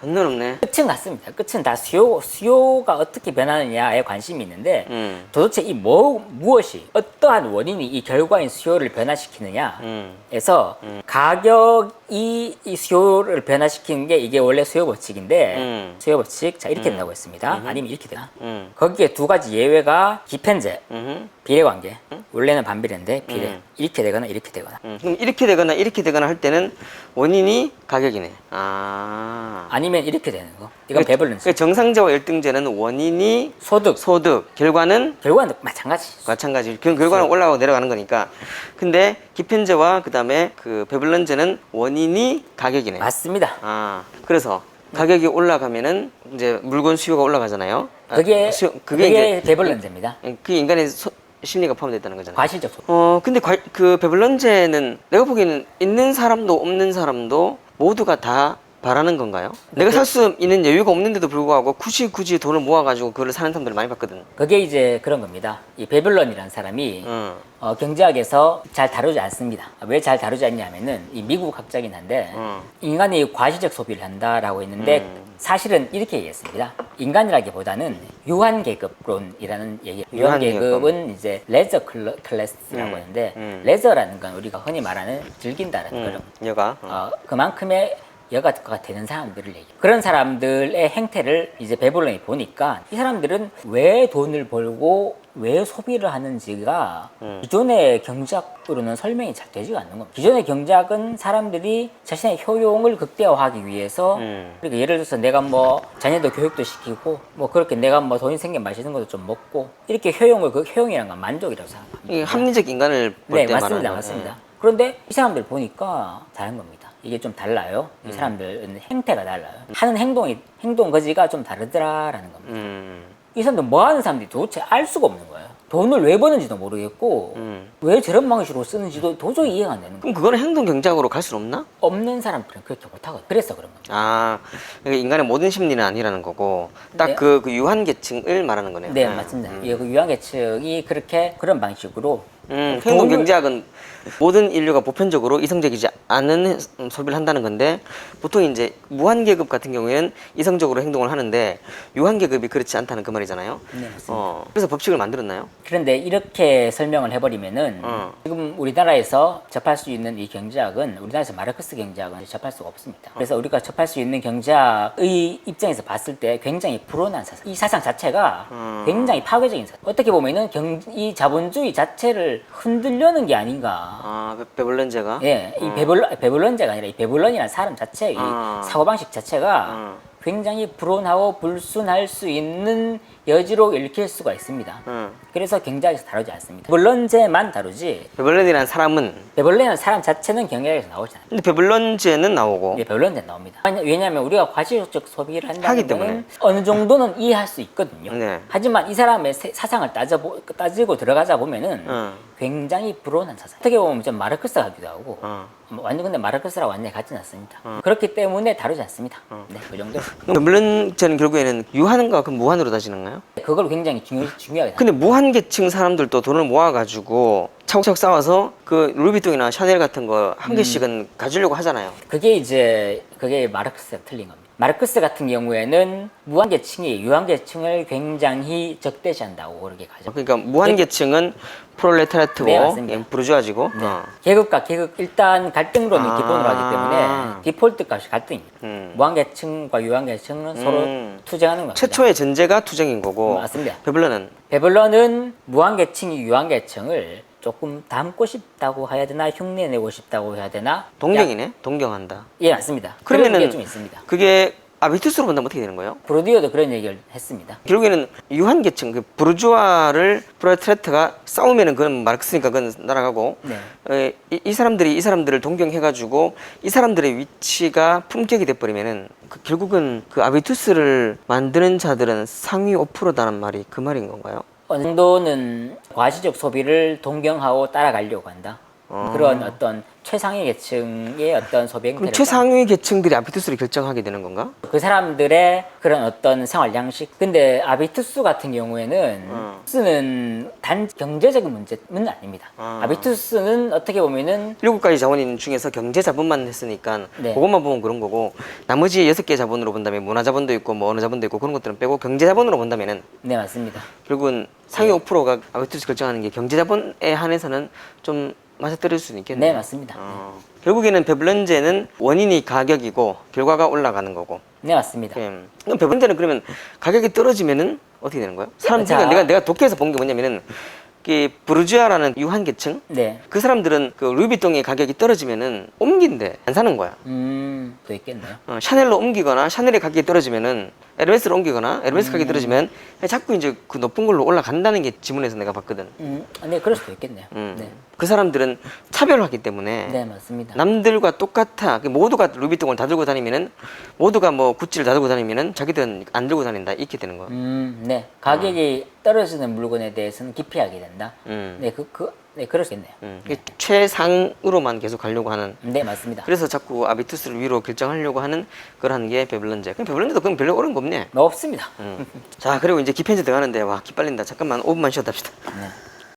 전혀 없네. 끝은 같습니다. 끝은 다 수요가 어떻게 변하느냐에 관심이 있는데 도대체 이 무엇이 어떠한 원인이 이 결과인 수요를 변화시키느냐에서 가격이 이 수요를 변화시키는 게 이게 원래 수요 법칙인데 수요 법칙 자 이렇게 된다고 했습니다. 아니면 이렇게 되나? 거기에 두 가지 예외가 기편제, 비례관계. 원래는 반비례인데 비례. 이렇게 되거나 이렇게 되거나. 그럼 이렇게 되거나 이렇게 되거나 할 때는 원인이 가격이네. 아니면 이렇게 되는 거. 이건 배불른지. 그 정상제와 열등제는 원인이 소득. 결과는 마찬가지. 그 결과는 올라가고 내려가는 거니까. 근데 기편제와 그다음에 그 배불런제는 원인이 가격이네. 맞습니다. 그래서 가격이 올라가면은 이제 물건 수요가 올라가잖아요. 그게 이제 배불런제입니다. 그게 인간의 심리가 포함되어 있다는 거잖아요. 과실적 소득. 근데 그 배불런제는 내가 보기에는 있는 사람도 없는 사람도 모두가 다 바라는 건가요? 내가 살 수 있는 여유가 없는데도 불구하고 굳이 돈을 모아가지고 그걸 사는 사람들을 많이 봤거든. 그게 이제 그런 겁니다. 이 베블런이라는 사람이 경제학에서 잘 다루지 않습니다. 왜 잘 다루지 않냐면은 이 미국 학자긴 한데 인간이 과시적 소비를 한다라고 했는데 사실은 이렇게 얘기했습니다. 인간이라기보다는 유한계급론이라는 얘기. 유한계급은 이제 레저 클래스라고 하는데 레저라는 건 우리가 흔히 말하는 즐긴다라는 그런 여가 그만큼의 여가가 되는 사람들을 얘기해요. 그런 사람들의 행태를 이제 베블론이 보니까 이 사람들은 왜 돈을 벌고 왜 소비를 하는지가 기존의 경제학으로는 설명이 잘 되지가 않는 겁니다. 기존의 경제학은 사람들이 자신의 효용을 극대화하기 위해서 그러니까 예를 들어서 내가 뭐 자녀도 교육도 시키고 뭐 그렇게 내가 뭐 돈이 생기면 맛있는 것도 좀 먹고 이렇게 그 효용이란 건 만족이라고 생각합니다. 이게 합리적 인간을 볼 때 말하는 거예요. 맞습니다. 그런데 이 사람들 보니까 다른 겁니다. 이게 좀 달라요. 이 사람들은 행태가 달라요. 하는 행동 거지가 좀 다르더라라는 겁니다. 이 사람들 뭐 하는 사람들이 도대체 알 수가 없는 거예요. 돈을 왜 버는지도 모르겠고 왜 저런 방식으로 쓰는지도 도저히 이해가 안 되는 거예요. 그럼 그거는 행동 경제학으로 갈 수는 없나? 없는 사람들은 그렇게 못하거든요. 그래서 그런 겁니다. 그러니까 인간의 모든 심리는 아니라는 거고 딱 그 유한계층을 말하는 거네요. 네, 맞습니다. 그 유한계층이 그런 방식으로 행동 경제학은 모든 인류가 보편적으로 이성적이지 않은 소비를 한다는 건데 보통 이제 무한계급 같은 경우에는 이성적으로 행동을 하는데 유한계급이 그렇지 않다는 그 말이잖아요. 네, 맞습니다. 그래서 법칙을 만들었나요? 그런데 이렇게 설명을 해버리면은 지금 우리나라에서 접할 수 있는 이 경제학은 우리나라에서 마르크스 경제학은 접할 수가 없습니다. 그래서 우리가 접할 수 있는 경제학의 입장에서 봤을 때 굉장히 불온한 사상. 이 사상 자체가 굉장히 파괴적인 사상. 어떻게 보면은 이 자본주의 자체를 흔들려는 게 아닌가. 베블런제가? 예, 이 베블런제가 아니라 이 베블런이라는 사람 자체, 이 사고방식 자체가 굉장히 불온하고 불순할 수 있는 여지로 읽힐 수가 있습니다. 그래서 경제학에서 다루지 않습니다. 베블런제만 다루지. 베블런이라는 사람은? 베블런이라는 사람 자체는 경제학에서 나오지 않아요. 근데 베블런제는 나오고? 예, 베블런제는 나옵니다. 왜냐하면 우리가 과시적 소비를 한다는 거는 어느 정도는 이해할 수 있거든요. 네. 하지만 이 사람의 사상을 따지고 들어가자 보면은 굉장히 불온한 사상. 어떻게 보면 좀 마르크스 같기도 하고 완전 근데 마르크스랑 완전히 같지는 않습니다. 그렇기 때문에 다루지 않습니다. 네, 그 정도. 베블런제는 결국에는 유한과 그 무한으로 따지는가요? 그걸 굉장히 중요하게. 근데 무한계층 사람들도 돈을 모아가지고 차곡차곡 쌓아서 그 루이비통이나 샤넬 같은 거 한 개씩은 가지려고 하잖아요. 그게 마르크스가 틀린 겁니다. 마르크스 같은 경우에는 무한계층이 유한계층을 굉장히 적대시한다고 그렇게 가죠. 그러니까 무한계층은 프롤레타리아트고 네, 부르주아지고 계급과 계급 일단 갈등론을 기본으로 하기 때문에 디폴트 값이 갈등입니다. 무한계층과 유한계층은 서로 투쟁하는 겁니다. 최초의 전제가 투쟁인 거고. 맞습니다. 베블런은 무한계층이 유한계층을 조금 담고 싶다고 해야 되나 흉내내고 싶다고 해야 되나? 동경이네? 동경한다. 예, 맞습니다. 그러면은 그런 게 좀 있습니다. 그게 아비투스로 본다면 어떻게 되는 거예요? 브로디오도 그런 얘기를 했습니다. 결국에는 유한계층, 그 부르주아를 프롤레타리아트가 싸우면은 그건 마르크스니까 그건 날아가고 이 사람들을 동경해가지고 이 사람들의 위치가 품격이 돼버리면은 결국은 그 아비투스를 만드는 자들은 상위 5%다는 말이 그 말인 건가요? 어느 정도는 과시적 소비를 동경하고 따라가려고 한다. 그런 어떤 최상위 계층의 어떤 소비 그럼 행태를 최상위 계층들이 아비투스를 결정하게 되는 건가? 그 사람들의 그런 어떤 생활 양식. 근데 아비투스 같은 경우에는 쓰는 단 경제적인 문제는 아닙니다. 아비투스는 어떻게 보면은 7가지 자본인 중에서 경제 자본만 했으니까 네. 그것만 보면 그런 거고 나머지 6개 자본으로 본다면 문화 자본도 있고 뭐 어느 자본도 있고 그런 것들은 빼고 경제 자본으로 본다면은 네, 맞습니다. 결국은 상위 5%가 아비투스 결정하는 게 경제 자본에 한해서는 좀 맞아떨어질 수는 있겠네요. 네, 맞습니다. 결국에는 배불런제는 원인이 가격이고 결과가 올라가는 거고. 네, 맞습니다. 그럼 배불런제는 그러면 가격이 떨어지면은 어떻게 되는 거예요? 사람들이 자. 내가 독해에서 본 게 뭐냐면은 그 부르주아라는 유한 계층 네. 그 사람들은 그 루이비통의 가격이 떨어지면은 옮긴대 안 사는 거야. 또 있겠네요. 샤넬로 옮기거나 샤넬의 가격이 떨어지면은 에르메스로 옮기거나 에르메스 가격이 떨어지면 자꾸 이제 그 높은 걸로 올라간다는 게 지문에서 내가 봤거든. 네, 그럴 수도 있겠네요. 네. 그 사람들은 차별하기 때문에 네, 맞습니다. 남들과 똑같아. 모두가 루이비통을 다 들고 다니면은 모두가 뭐 구찌를 다 들고 다니면은 자기들은 안 들고 다닌다 이렇게 되는 거야. 네. 가격이 떨어지는 물건에 대해서는 기피하게 된다. 네, 네, 그럴 수 있네요. 이게 최상으로만 계속 가려고 하는. 네, 맞습니다. 그래서 자꾸 아비투스를 위로 결정하려고 하는 그런 게 배블런제. 그럼 배블런제도 그럼 별로 어려운 거 없네. 없습니다. 자, 그리고 이제 기편제 들어가는데 와 기빨린다. 잠깐만 5분만 쉬었다 합시다. 네.